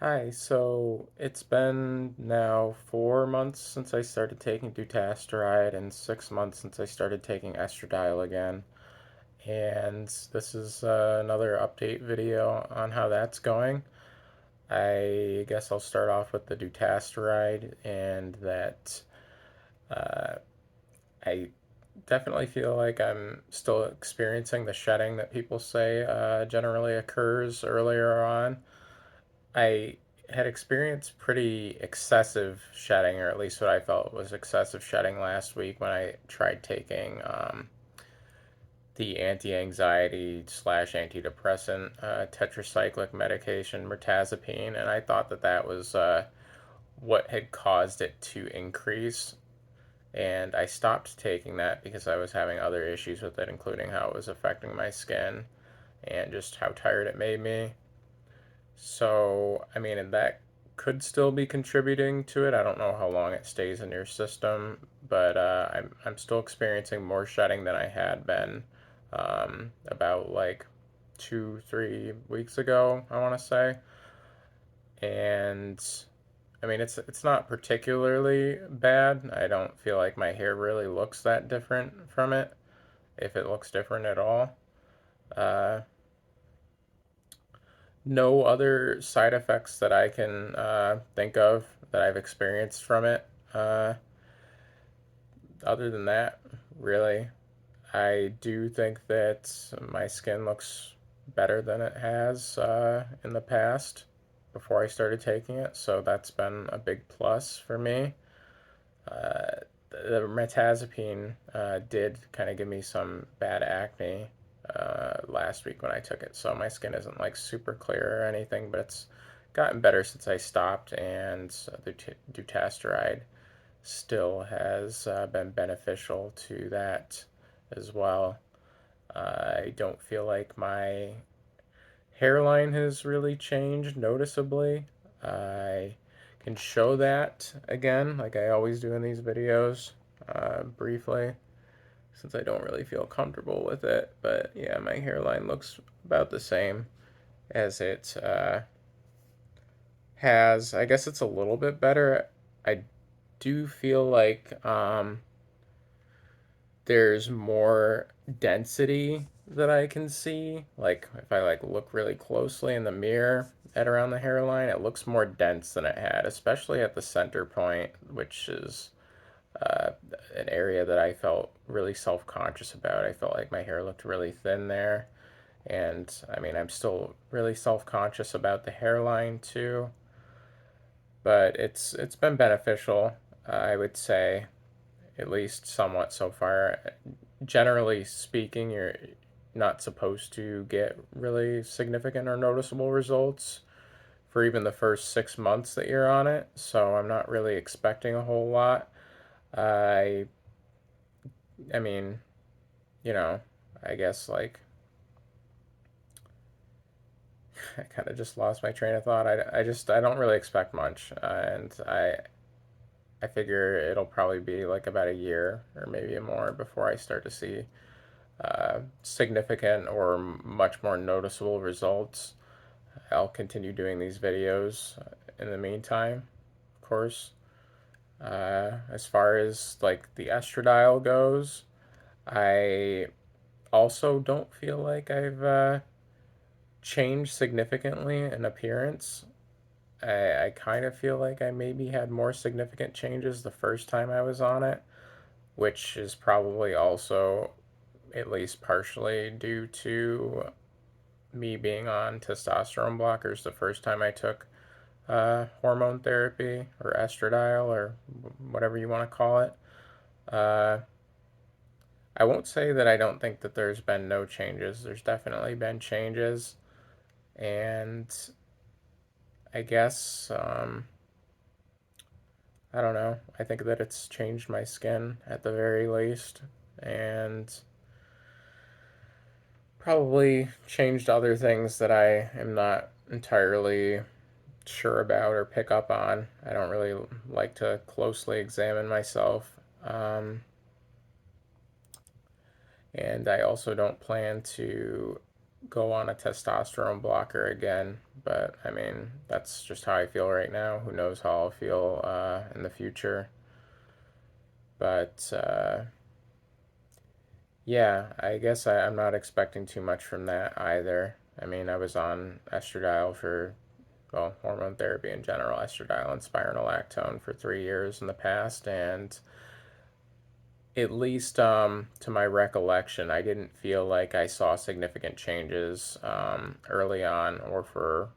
Hi, so it's been now 4 months since I started taking Dutasteride and 6 months since I started taking Estradiol again. And this is another update video on how that's going. I guess I'll start off with the Dutasteride and that uh, I definitely feel like I'm still experiencing the shedding that people say generally occurs earlier on. I had experienced pretty excessive shedding, or at least what I felt was excessive shedding last week when I tried taking the anti-anxiety slash antidepressant tetracyclic medication, mirtazapine, and I thought that that was what had caused it to increase. And I stopped taking that because I was having other issues with it, including how it was affecting my skin and just how tired it made me. So, I mean, and that could still be contributing to it. I don't know how long it stays in your system, but I'm still experiencing more shedding than I had been about like 2, 3 weeks ago, I want to say. And I mean, it's not particularly bad. I don't feel like my hair really looks that different from it, if it looks different at all. Uh, no other side effects that I can think of that I've experienced from it. Uh, Other than that, really, I do think that my skin looks better than it has in the past before I started taking it, so that's been a big plus for me. The metazapine did kind of give me some bad acne last week when I took it, so my skin isn't like super clear or anything, but it's gotten better since I stopped, and the dutasteride still has been beneficial to that as well. I don't feel like my hairline has really changed noticeably. I can show that again, like I always do in these videos, briefly, since I don't really feel comfortable with it. But yeah, my hairline looks about the same as it has. I guess it's a little bit better. I do feel like there's more density that I can see. Like if I like look really closely in the mirror at around the hairline, it looks more dense than it had, especially at the center point, which is uh, an area that I felt really self-conscious about. I felt like my hair looked really thin there. And I mean, I'm still really self-conscious about the hairline too, but it's been beneficial, I would say, at least somewhat so far. Generally speaking, you're not supposed to get really significant or noticeable results for even the first 6 months that you're on it, so I'm not really expecting a whole lot. I, I mean, you know, I guess like I kind of just lost my train of thought. I don't really expect much, and I figure it'll probably be like about a year or maybe more before I start to see significant or much more noticeable results. I'll continue doing these videos in the meantime, of course. As far as like the estradiol goes, I also don't feel like I've changed significantly in appearance. I kind of feel like I maybe had more significant changes the first time I was on it, which is probably also at least partially due to me being on testosterone blockers the first time I took hormone therapy or estradiol or whatever you want to call it. Uh, I won't say that I don't think that there's been no changes. There's definitely been changes, and I guess I don't know. I think that it's changed my skin at the very least, and probably changed other things that I am not entirely sure about or pick up on. I don't really like to closely examine myself. And I also don't plan to go on a testosterone blocker again. But I mean, that's just how I feel right now. Who knows how I'll feel in the future? But yeah, I guess I'm not expecting too much from that either. I mean, I was on estradiol for, well, hormone therapy in general, estradiol and spironolactone for 3 years in the past, and at least to my recollection, I didn't feel like I saw significant changes early on or for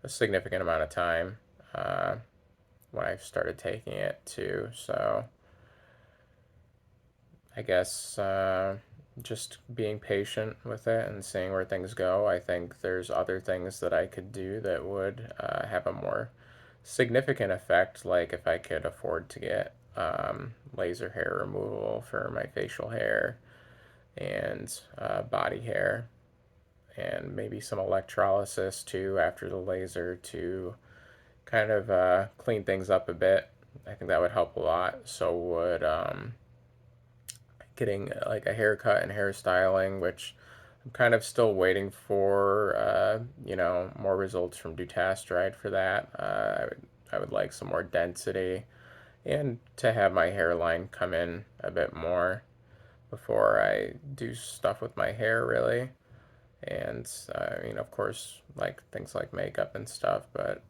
a significant amount of time uh, when I started taking it too. So I guess just being patient with it and seeing where things go. I think there's other things that I could do that would have a more significant effect, like if I could afford to get laser hair removal for my facial hair and body hair, and maybe some electrolysis too after the laser to kind of clean things up a bit. I think that would help a lot. So would getting like a haircut and hairstyling, which I'm kind of still waiting for, more results from Dutasteride for that. I would like some more density and to have my hairline come in a bit more before I do stuff with my hair, really. And I mean, of course, like things like makeup and stuff, but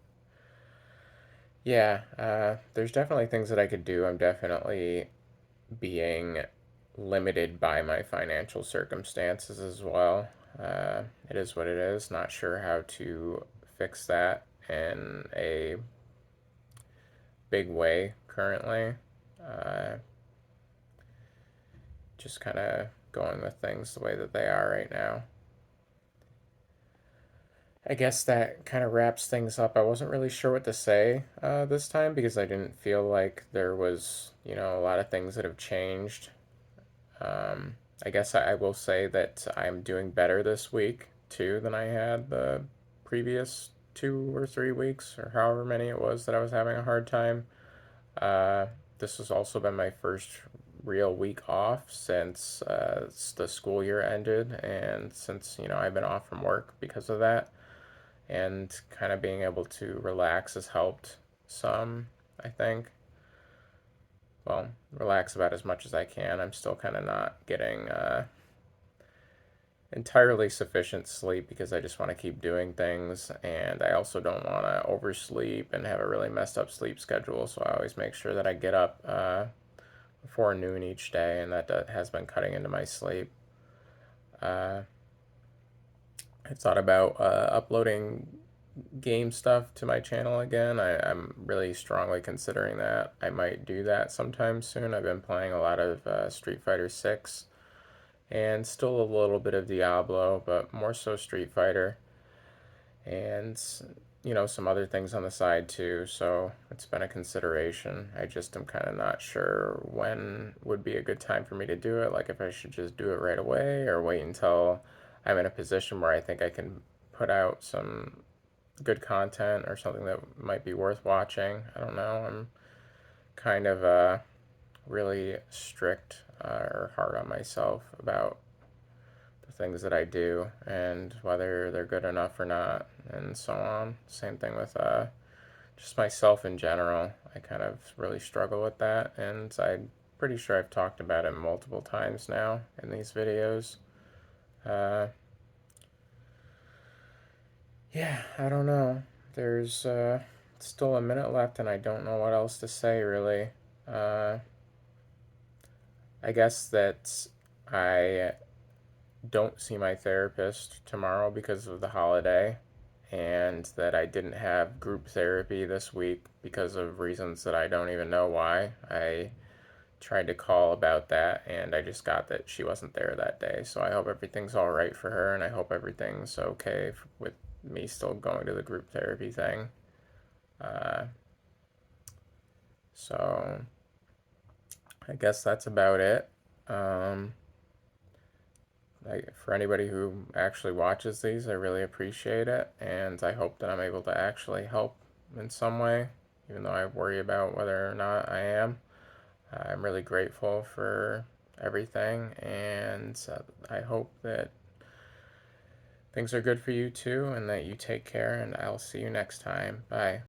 yeah, there's definitely things that I could do. I'm definitely being limited by my financial circumstances as well. It is what it is. Not sure how to fix that in a big way currently. Uh, just kind of going with things the way that they are right now. I guess that kind of wraps things up. I wasn't really sure what to say this time because I didn't feel like there was, a lot of things that have changed. I guess I will say that I'm doing better this week too than I had the previous 2 or 3 weeks or however many it was that I was having a hard time. Uh, this has also been my first real week off since the school year ended, and since I've been off from work because of that, and kind of being able to relax has helped some, I think. Well, relax about as much as I can. I'm still kind of not getting entirely sufficient sleep because I just want to keep doing things, and I also don't want to oversleep and have a really messed up sleep schedule. So I always make sure that I get up before noon each day, and that has been cutting into my sleep. Uh, I thought about uploading game stuff to my channel again. I'm really strongly considering that. I might do that sometime soon. I've been playing a lot of Street Fighter 6 and still a little bit of Diablo, but more so Street Fighter, and some other things on the side too. So it's been a consideration. I just am kind of not sure when would be a good time for me to do it. Like if I should just do it right away or wait until I'm in a position where I think I can put out some good content or something that might be worth watching. I don't know. I'm kind of really strict or hard on myself about the things that I do and whether they're good enough or not, and so on. Same thing with just myself in general. I kind of really struggle with that, and I'm pretty sure I've talked about it multiple times now in these videos. Uh, yeah, I don't know. There's still a minute left, and I don't know what else to say really. Uh, I guess that I don't see my therapist tomorrow because of the holiday, and that I didn't have group therapy this week because of reasons that I don't even know why. I tried to call about that, and I just got that she wasn't there that day. So I hope everything's all right for her, and I hope everything's okay with me still going to the group therapy thing. Uh, so I guess that's about it. Um, for anybody who actually watches these, I really appreciate it, and I hope that I'm able to actually help in some way, even though I worry about whether or not I am. I'm really grateful for everything, and I hope that things are good for you too, and that you take care, and I'll see you next time. Bye.